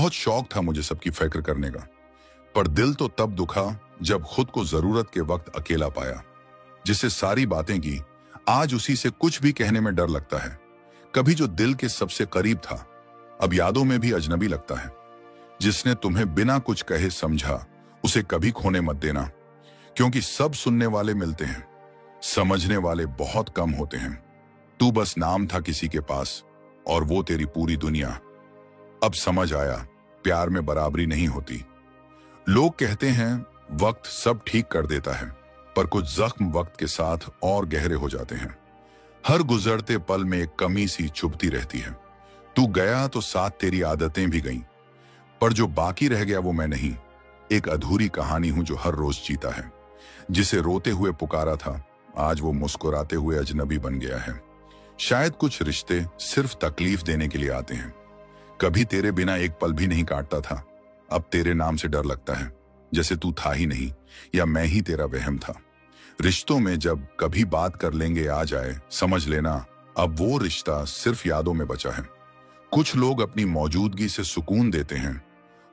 बहुत शौक था मुझे सबकी फिक्र करने का, पर दिल तो तब दुखा जब खुद को जरूरत के वक्त अकेला पाया। जिससे सारी बातें की, आज उसी से कुछ भी कहने में डर लगता है। कभी जो दिल के सबसे करीब था, अब यादों में भी अजनबी लगता है। जिसने तुम्हें बिना कुछ कहे समझा, उसे कभी खोने मत देना, क्योंकि सब सुनने वाले मिलते हैं, समझने वाले बहुत कम होते हैं। तू बस नाम था किसी के पास, और वो तेरी पूरी दुनिया। अब समझ आया, प्यार में बराबरी नहीं होती। लोग कहते हैं वक्त सब ठीक कर देता है, पर कुछ जख्म वक्त के साथ और गहरे हो जाते हैं। हर गुजरते पल में एक कमी सी चुभती रहती है। तू गया तो साथ तेरी आदतें भी गईं, पर जो बाकी रह गया वो मैं नहीं। एक अधूरी कहानी हूं जो हर रोज जीता है। जिसे रोते हुए पुकारा था, आज वो मुस्कुराते हुए अजनबी बन गया है। शायद कुछ रिश्ते सिर्फ तकलीफ देने के लिए आते हैं। कभी तेरे बिना एक पल भी नहीं काटता था, अब तेरे नाम से डर लगता है, जैसे तू था ही नहीं या मैं ही तेरा वहम था। रिश्तों में जब कभी बात कर लेंगे आ जाए, समझ लेना अब वो रिश्ता सिर्फ यादों में बचा है। कुछ लोग अपनी मौजूदगी से सुकून देते हैं,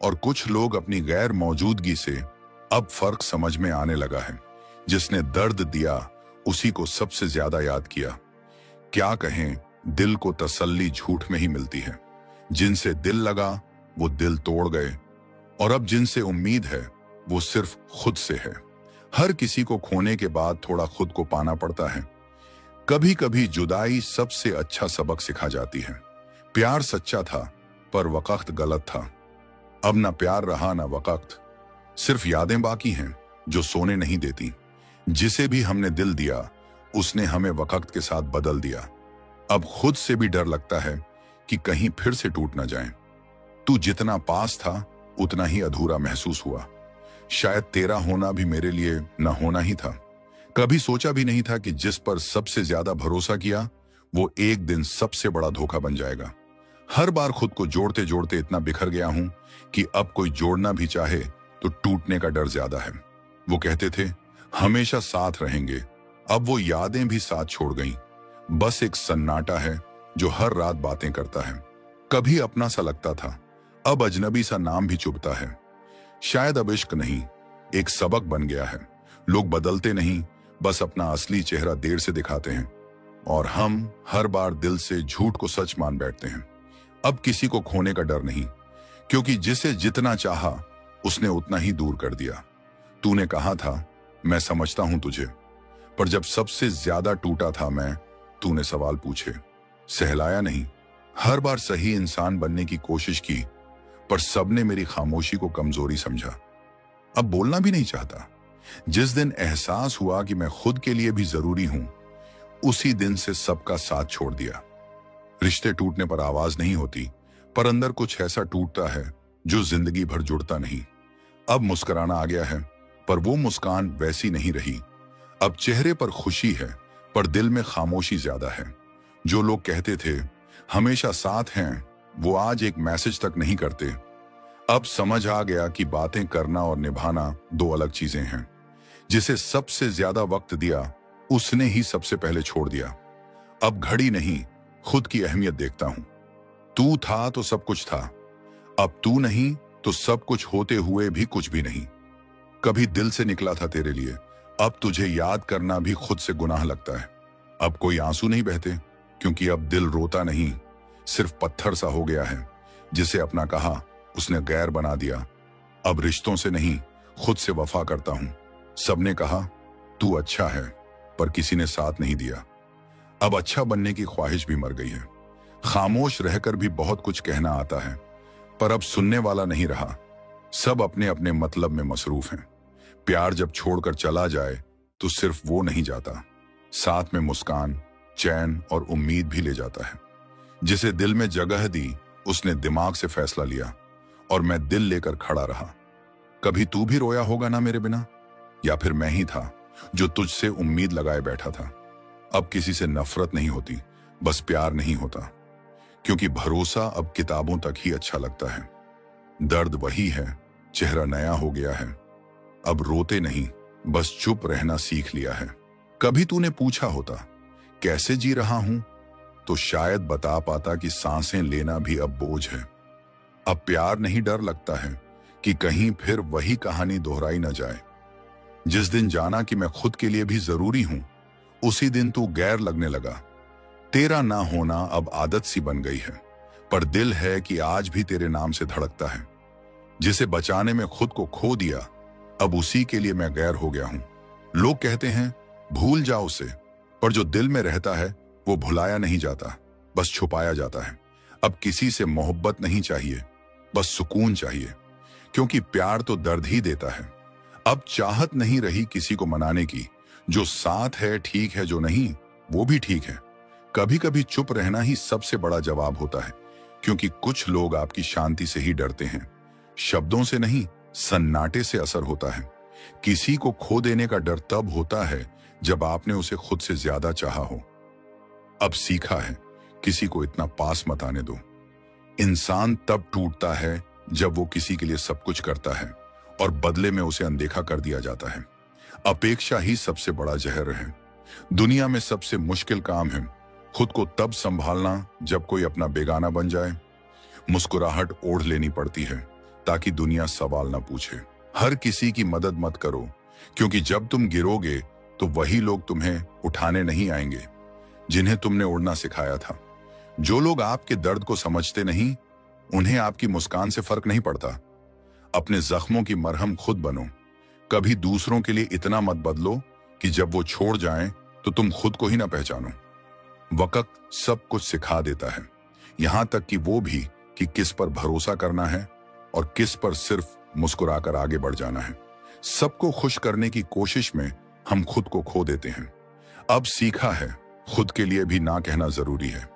और कुछ लोग अपनी गैर मौजूदगी से। अब फर्क समझ में आने लगा है। जिसने दर्द दिया उसी को सबसे ज्यादा याद किया। क्या कहें, दिल को तसल्ली झूठ में ही मिलती है। जिनसे दिल लगा वो दिल तोड़ गए, और अब जिनसे उम्मीद है वो सिर्फ खुद से है। हर किसी को खोने के बाद थोड़ा खुद को पाना पड़ता है। कभी कभी जुदाई सबसे अच्छा सबक सिखा जाती है। प्यार सच्चा था, पर वक्त गलत था। अब ना प्यार रहा ना वक्त, सिर्फ यादें बाकी हैं जो सोने नहीं देती। जिसे भी हमने दिल दिया, उसने हमें वक्त के साथ बदल दिया। अब खुद से भी डर लगता है कि कहीं फिर से टूट ना जाए। तू जितना पास था उतना ही अधूरा महसूस हुआ। शायद तेरा होना भी मेरे लिए न होना ही था। कभी सोचा भी नहीं था कि जिस पर सबसे ज्यादा भरोसा किया, वो एक दिन सबसे बड़ा धोखा बन जाएगा। हर बार खुद को जोड़ते जोड़ते इतना बिखर गया हूं कि अब कोई जोड़ना भी चाहे तो टूटने का डर ज्यादा है। वो कहते थे हमेशा साथ रहेंगे, अब वो यादें भी साथ छोड़ गईं। बस एक सन्नाटा है जो हर रात बातें करता है। कभी अपना सा लगता था, अब अजनबी सा नाम भी चुभता है। शायद अब इश्क नहीं, एक सबक बन गया है। लोग बदलते नहीं, बस अपना असली चेहरा देर से दिखाते हैं, और हम हर बार दिल से झूठ को सच मान बैठते हैं। अब किसी को खोने का डर नहीं, क्योंकि जिसे जितना चाहा उसने उतना ही दूर कर दिया। तूने कहा था मैं समझता हूं तुझे, पर जब सबसे ज्यादा टूटा था मैं, तूने सवाल पूछे, सहलाया नहीं। हर बार सही इंसान बनने की कोशिश की, पर सबने मेरी खामोशी को कमजोरी समझा। अब बोलना भी नहीं चाहता। जिस दिन एहसास हुआ कि मैं खुद के लिए भी जरूरी हूं, उसी दिन से सबका साथ छोड़ दिया। रिश्ते टूटने पर आवाज नहीं होती, पर अंदर कुछ ऐसा टूटता है जो जिंदगी भर जुड़ता नहीं। अब मुस्कुराना आ गया है, पर वो मुस्कान वैसी नहीं रही। अब चेहरे पर खुशी है, पर दिल में खामोशी ज्यादा है। जो लोग कहते थे हमेशा साथ हैं, वो आज एक मैसेज तक नहीं करते। अब समझ आ गया कि बातें करना और निभाना दो अलग चीजें हैं। जिसे सबसे ज्यादा वक्त दिया, उसने ही सबसे पहले छोड़ दिया। अब घड़ी नहीं, खुद की अहमियत देखता हूं। तू था तो सब कुछ था, अब तू नहीं तो सब कुछ होते हुए भी कुछ भी नहीं। कभी दिल से निकला था तेरे लिए, अब तुझे याद करना भी खुद से गुनाह लगता है। अब कोई आंसू नहीं बहते, क्योंकि अब दिल रोता नहीं, सिर्फ पत्थर सा हो गया है। जिसे अपना कहा उसने गैर बना दिया। अब रिश्तों से नहीं, खुद से वफा करता हूं। सबने कहा तू अच्छा है, पर किसी ने साथ नहीं दिया। अब अच्छा बनने की ख्वाहिश भी मर गई है। खामोश रहकर भी बहुत कुछ कहना आता है, पर अब सुनने वाला नहीं रहा। सब अपने अपने मतलब में मसरूफ हैं। प्यार जब छोड़कर चला जाए तो सिर्फ वो नहीं जाता, साथ में मुस्कान, चैन और उम्मीद भी ले जाता है। जिसे दिल में जगह दी, उसने दिमाग से फैसला लिया, और मैं दिल लेकर खड़ा रहा। कभी तू भी रोया होगा ना मेरे बिना, या फिर मैं ही था जो तुझसे उम्मीद लगाए बैठा था। अब किसी से नफरत नहीं होती, बस प्यार नहीं होता, क्योंकि भरोसा अब किताबों तक ही अच्छा लगता है। दर्द वही है, चेहरा नया हो गया है। अब रोते नहीं, बस चुप रहना सीख लिया है। कभी तूने पूछा होता कैसे जी रहा हूं, तो शायद बता पाता कि सांसें लेना भी अब बोझ है। अब प्यार नहीं डर लगता है कि कहीं फिर वही कहानी दोहराई न जाए। जिस दिन जाना कि मैं खुद के लिए भी जरूरी हूं, उसी दिन तू गैर लगने लगा। तेरा ना होना अब आदत सी बन गई है, पर दिल है कि आज भी तेरे नाम से धड़कता है। जिसे बचाने में खुद को खो दिया, अब उसी के लिए मैं गैर हो गया हूं। लोग कहते हैं भूल जाओ उसे, पर जो दिल में रहता है वो भुलाया नहीं जाता, बस छुपाया जाता है। अब किसी से मोहब्बत नहीं चाहिए, बस सुकून चाहिए, क्योंकि प्यार तो दर्द ही देता है। अब चाहत नहीं रही किसी को मनाने की, जो साथ है ठीक है, जो नहीं वो भी ठीक है। कभी कभी चुप रहना ही सबसे बड़ा जवाब होता है, क्योंकि कुछ लोग आपकी शांति से ही डरते हैं। शब्दों से नहीं, सन्नाटे से असर होता है। किसी को खो देने का डर तब होता है जब आपने उसे खुद से ज्यादा चाहा हो। अब सीखा है, किसी को इतना पास मत आने दो। इंसान तब टूटता है जब वो किसी के लिए सब कुछ करता है और बदले में उसे अनदेखा कर दिया जाता है। अपेक्षा ही सबसे बड़ा जहर है। दुनिया में सबसे मुश्किल काम है खुद को तब संभालना जब कोई अपना बेगाना बन जाए। मुस्कुराहट ओढ़ लेनी पड़ती है ताकि दुनिया सवाल ना पूछे। हर किसी की मदद मत करो, क्योंकि जब तुम गिरोगे तो वही लोग तुम्हें उठाने नहीं आएंगे जिन्हें तुमने उड़ना सिखाया था। जो लोग आपके दर्द को समझते नहीं, उन्हें आपकी मुस्कान से फर्क नहीं पड़ता। अपने जख्मों की मरहम खुद बनो। कभी दूसरों के लिए इतना मत बदलो कि जब वो छोड़ जाएं तो तुम खुद को ही ना पहचानो। वक्त सब कुछ सिखा देता है, यहां तक कि वो भी कि किस पर भरोसा करना है और किस पर सिर्फ मुस्कुराकर आगे बढ़ जाना है। सबको खुश करने की कोशिश में हम खुद को खो देते हैं। अब सीखा है, खुद के लिए भी ना कहना जरूरी है।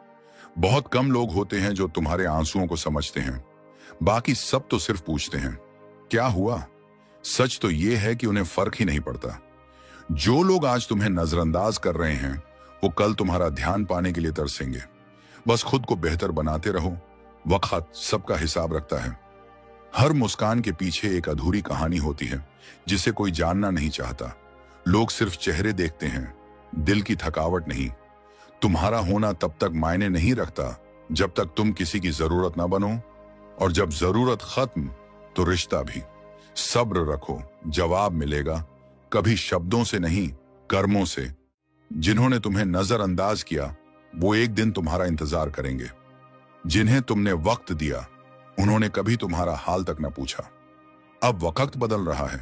बहुत कम लोग होते हैं जो तुम्हारे आंसुओं को समझते हैं, बाकी सब तो सिर्फ पूछते हैं क्या हुआ। सच तो यह है कि उन्हें फर्क ही नहीं पड़ता। जो लोग आज तुम्हें नजरअंदाज कर रहे हैं, वो कल तुम्हारा ध्यान पाने के लिए तरसेंगे। बस खुद को बेहतर बनाते रहो, वक्त सबका हिसाब रखता है। हर मुस्कान के पीछे एक अधूरी कहानी होती है जिसे कोई जानना नहीं चाहता। लोग सिर्फ चेहरे देखते हैं, दिल की थकावट नहीं। तुम्हारा होना तब तक मायने नहीं रखता जब तक तुम किसी की जरूरत ना बनो, और जब जरूरत खत्म तो रिश्ता भी। सब्र रखो, जवाब मिलेगा, कभी शब्दों से नहीं, कर्मों से। जिन्होंने तुम्हें नजरअंदाज किया वो एक दिन तुम्हारा इंतजार करेंगे। जिन्हें तुमने वक्त दिया उन्होंने कभी तुम्हारा हाल तक न पूछा। अब वक्त बदल रहा है,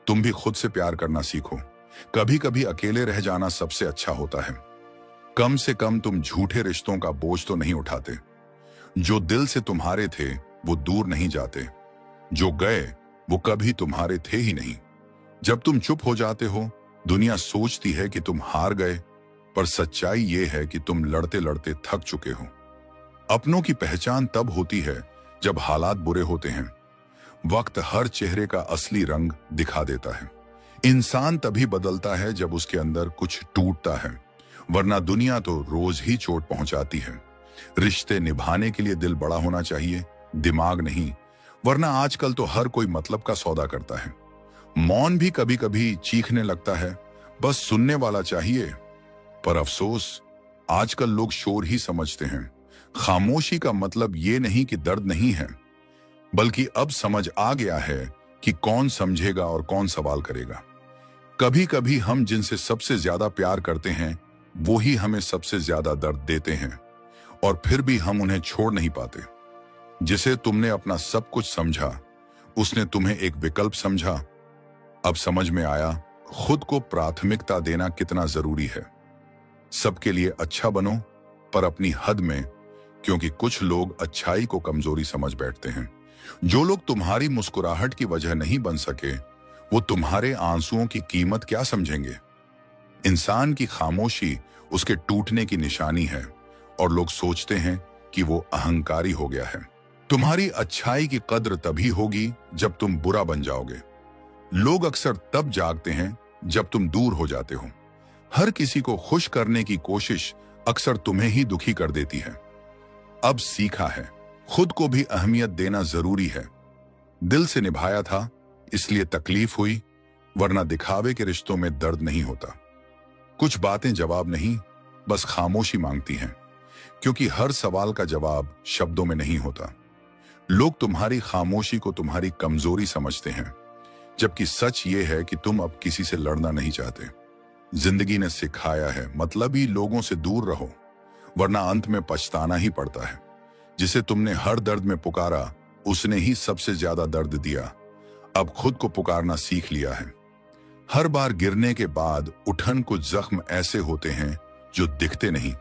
तुम भी खुद से प्यार करना सीखो। कभी कभी अकेले रह जाना सबसे अच्छा होता है। कम से कम तुम झूठे रिश्तों का बोझ तो नहीं उठाते। जो दिल से तुम्हारे थे वो दूर नहीं जाते, जो गए वो कभी तुम्हारे थे ही नहीं। जब तुम चुप हो जाते हो, दुनिया सोचती है कि तुम हार गए, पर सच्चाई ये है कि तुम लड़ते लड़ते थक चुके हो। अपनों की पहचान तब होती है जब हालात बुरे होते हैं। वक्त हर चेहरे का असली रंग दिखा देता है। इंसान तभी बदलता है जब उसके अंदर कुछ टूटता है, वरना दुनिया तो रोज ही चोट पहुंचाती है। रिश्ते निभाने के लिए दिल बड़ा होना चाहिए, दिमाग नहीं, वरना आजकल तो हर कोई मतलब का सौदा करता है। मौन भी कभी कभी चीखने लगता है, बस सुनने वाला चाहिए। पर अफसोस, आजकल लोग शोर ही समझते हैं। खामोशी का मतलब ये नहीं कि दर्द नहीं है, बल्कि अब समझ आ गया है कि कौन समझेगा और कौन सवाल करेगा। कभी कभी हम जिनसे सबसे ज्यादा प्यार करते हैं वो ही हमें सबसे ज्यादा दर्द देते हैं, और फिर भी हम उन्हें छोड़ नहीं पाते। जिसे तुमने अपना सब कुछ समझा, उसने तुम्हें एक विकल्प समझा। अब समझ में आया खुद को प्राथमिकता देना कितना जरूरी है। सबके लिए अच्छा बनो, पर अपनी हद में, क्योंकि कुछ लोग अच्छाई को कमजोरी समझ बैठते हैं। जो लोग तुम्हारी मुस्कुराहट की वजह नहीं बन सके, वो तुम्हारे आंसुओं की कीमत क्या समझेंगे। इंसान की खामोशी उसके टूटने की निशानी है, और लोग सोचते हैं कि वो अहंकारी हो गया है। तुम्हारी अच्छाई की कद्र तभी होगी जब तुम बुरा बन जाओगे। लोग अक्सर तब जागते हैं जब तुम दूर हो जाते हो। हर किसी को खुश करने की कोशिश अक्सर तुम्हें ही दुखी कर देती है। अब सीखा है, खुद को भी अहमियत देना जरूरी है। दिल से निभाया था इसलिए तकलीफ हुई, वरना दिखावे के रिश्तों में दर्द नहीं होता। कुछ बातें जवाब नहीं, बस खामोशी मांगती हैं, क्योंकि हर सवाल का जवाब शब्दों में नहीं होता। लोग तुम्हारी खामोशी को तुम्हारी कमजोरी समझते हैं, जबकि सच ये है कि तुम अब किसी से लड़ना नहीं चाहते। जिंदगी ने सिखाया है मतलबी लोगों से दूर रहो, वरना अंत में पछताना ही पड़ता है। जिसे तुमने हर दर्द में पुकारा, उसने ही सबसे ज्यादा दर्द दिया। अब खुद को पुकारना सीख लिया है। हर बार गिरने के बाद उठन कुछ जख्म ऐसे होते हैं जो दिखते नहीं,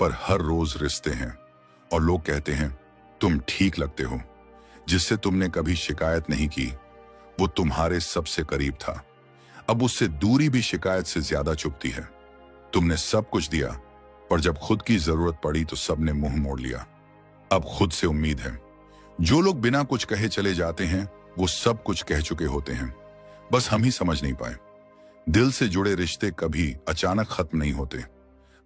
पर हर रोज रिश्ते हैं। और लोग कहते हैं तुम ठीक लगते हो। जिससे तुमने कभी शिकायत नहीं की, वो तुम्हारे सबसे करीब था। अब उससे दूरी भी शिकायत से ज्यादा चुभती है। तुमने सब कुछ दिया, पर जब खुद की जरूरत पड़ी तो सबने मुंह मोड़ लिया। अब खुद से उम्मीद है। जो लोग बिना कुछ कहे चले जाते हैं, वो सब कुछ कह चुके होते हैं, बस हम ही समझ नहीं पाए। दिल से जुड़े रिश्ते कभी अचानक खत्म नहीं होते,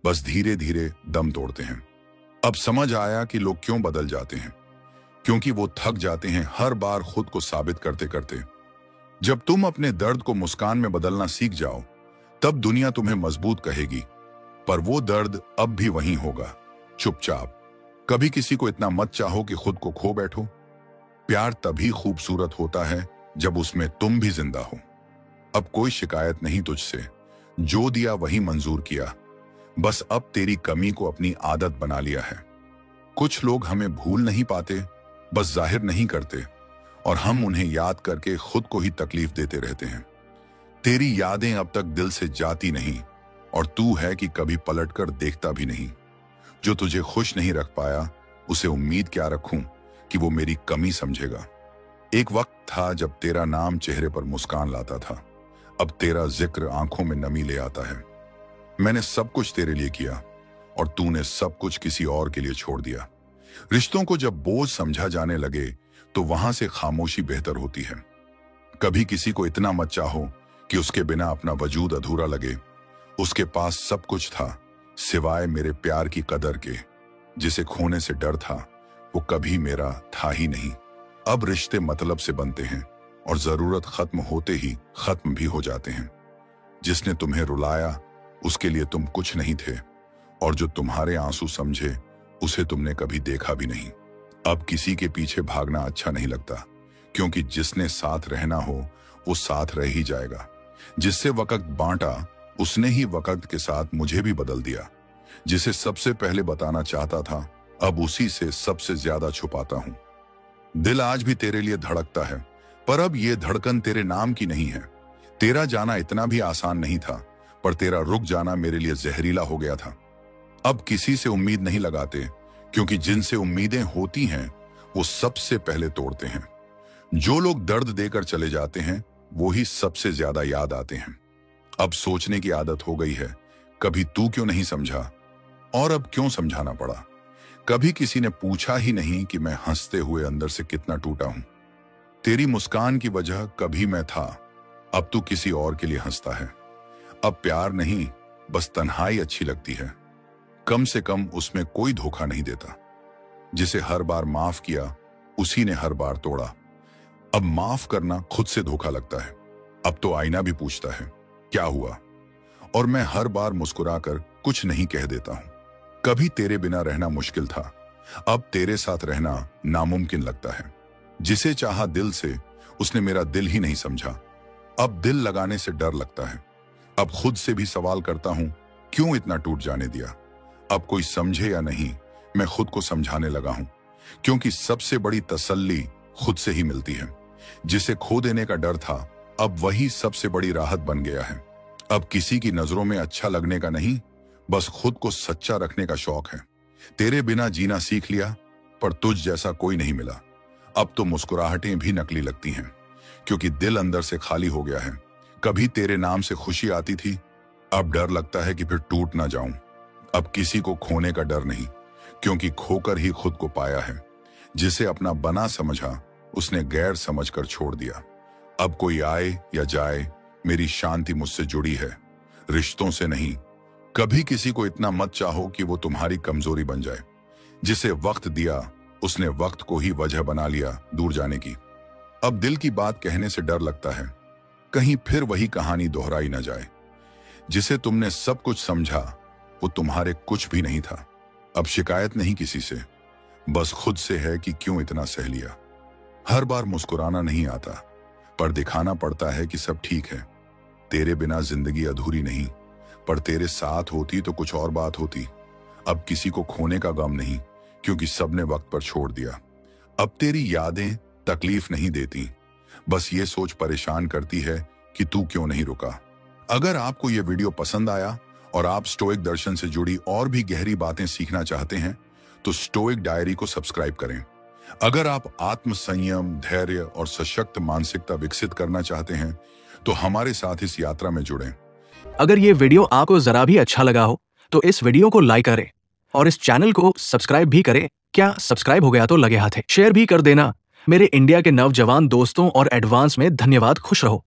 बस धीरे धीरे दम तोड़ते हैं। अब समझ आया कि लोग क्यों बदल जाते हैं, क्योंकि वो थक जाते हैं हर बार खुद को साबित करते करते। जब तुम अपने दर्द को मुस्कान में बदलना सीख जाओ, तब दुनिया तुम्हें मजबूत कहेगी, पर वो दर्द अब भी वहीं होगा, चुपचाप। कभी किसी को इतना मत चाहो कि खुद को खो बैठो। प्यार तभी खूबसूरत होता है जब उसमें तुम भी जिंदा हो। अब कोई शिकायत नहीं तुझसे, जो दिया वही मंजूर किया। बस अब तेरी कमी को अपनी आदत बना लिया है। कुछ लोग हमें भूल नहीं पाते, बस जाहिर नहीं करते, और हम उन्हें याद करके खुद को ही तकलीफ देते रहते हैं। तेरी यादें अब तक दिल से जाती नहीं, और तू है कि कभी पलटकर देखता भी नहीं। जो तुझे खुश नहीं रख पाया, उसे उम्मीद क्या रखूं कि वो मेरी कमी समझेगा। एक वक्त था जब तेरा नाम चेहरे पर मुस्कान लाता था, अब तेरा जिक्र आंखों में नमी ले आता है। मैंने सब कुछ तेरे लिए किया, और तूने सब कुछ किसी और के लिए छोड़ दिया। रिश्तों को जब बोझ समझा जाने लगे, तो वहां से खामोशी बेहतर होती है। कभी किसी को इतना मत चाहो कि उसके बिना अपना वजूद अधूरा लगे। उसके पास सब कुछ था, सिवाय मेरे प्यार की कदर के। जिसे खोने से डर था, वो कभी मेरा था ही नहीं। अब रिश्ते मतलब से बनते हैं, और जरूरत खत्म होते ही खत्म भी हो जाते हैं। जिसने तुम्हें रुलाया, उसके लिए तुम कुछ नहीं थे, और जो तुम्हारे आंसू समझे, उसे तुमने कभी देखा भी नहीं। अब किसी के पीछे भागना अच्छा नहीं लगता, क्योंकि जिसने साथ रहना हो, वो साथ रह ही जाएगा। जिससे वक्त बांटा, उसने ही वक्त के साथ मुझे भी बदल दिया। जिसे सबसे पहले बताना चाहता था, अब उसी से सबसे ज्यादा छुपाता हूं। दिल आज भी तेरे लिए धड़कता है, पर अब ये धड़कन तेरे नाम की नहीं है। तेरा जाना इतना भी आसान नहीं था, पर तेरा रुक जाना मेरे लिए जहरीला हो गया था। अब किसी से उम्मीद नहीं लगाते, क्योंकि जिनसे उम्मीदें होती हैं, वो सबसे पहले तोड़ते हैं। जो लोग दर्द देकर चले जाते हैं, वो ही सबसे ज्यादा याद आते हैं। अब सोचने की आदत हो गई है, कभी तू क्यों नहीं समझा, और अब क्यों समझाना पड़ा। कभी किसी ने पूछा ही नहीं कि मैं हंसते हुए अंदर से कितना टूटा हूं। तेरी मुस्कान की वजह कभी मैं था, अब तू किसी और के लिए हंसता है। अब प्यार नहीं, बस तन्हाई अच्छी लगती है। कम से कम उसमें कोई धोखा नहीं देता। जिसे हर बार माफ किया, उसी ने हर बार तोड़ा। अब माफ करना खुद से धोखा लगता है। अब तो आईना भी पूछता है क्या हुआ, और मैं हर बार मुस्कुराकर कुछ नहीं कह देता हूं। कभी तेरे बिना रहना मुश्किल था, अब तेरे साथ रहना नामुमकिन लगता है। जिसे चाहा दिल से, उसने मेरा दिल ही नहीं समझा। अब दिल लगाने से डर लगता है। अब खुद से भी सवाल करता हूं, क्यों इतना टूट जाने दिया। अब कोई समझे या नहीं, मैं खुद को समझाने लगा हूं, क्योंकि सबसे बड़ी तसल्ली खुद से ही मिलती है। जिसे खो देने का डर था, अब वही सबसे बड़ी राहत बन गया है। अब किसी की नजरों में अच्छा लगने का नहीं, बस खुद को सच्चा रखने का शौक है। तेरे बिना जीना सीख लिया, पर तुझ जैसा कोई नहीं मिला। अब तो मुस्कुराहटें भी नकली लगती हैं, क्योंकि दिल अंदर से खाली हो गया है। कभी तेरे नाम से खुशी आती थी, अब डर लगता है कि फिर टूट ना जाऊं। अब किसी को खोने का डर नहीं, क्योंकि खोकर ही खुद को पाया है। जिसे अपना बना समझा, उसने गैर समझकर छोड़ दिया। अब कोई आए या जाए, मेरी शांति मुझसे जुड़ी है, रिश्तों से नहीं। कभी किसी को इतना मत चाहो कि वो तुम्हारी कमजोरी बन जाए। जिसे वक्त दिया, उसने वक्त को ही वजह बना लिया दूर जाने की। अब दिल की बात कहने से डर लगता है, कहीं फिर वही कहानी दोहराई ना जाए। जिसे तुमने सब कुछ समझा, वो तुम्हारे कुछ भी नहीं था। अब शिकायत नहीं किसी से, बस खुद से है कि क्यों इतना सह लिया। हर बार मुस्कुराना नहीं आता, पर दिखाना पड़ता है कि सब ठीक है। तेरे बिना जिंदगी अधूरी नहीं, पर तेरे साथ होती तो कुछ और बात होती। अब किसी को खोने का गम नहीं, क्योंकि सबने वक्त पर छोड़ दिया। अब तेरी यादें तकलीफ नहीं देती, बस ये सोच परेशान करती है कि तू क्यों नहीं रुका। अगर आपको ये वीडियो पसंद आया और आप स्टोइक दर्शन से जुड़ी और भी गहरी बातें सीखना चाहते हैं, तो स्टोइक डायरी को सब्सक्राइब करें। अगर आप आत्म संयम, धैर्य और सशक्त मानसिकता विकसित करना चाहते हैं, तो हमारे साथ इस यात्रा में जुड़ें। अगर ये वीडियो आपको जरा भी अच्छा लगा हो तो इस वीडियो को लाइक करें और इस चैनल को सब्सक्राइब भी करें। क्या सब्सक्राइब हो गया तो लगे हाथ है, शेयर भी कर देना। मेरे इंडिया के नौजवान दोस्तों और एडवांस में धन्यवाद। खुश रहो।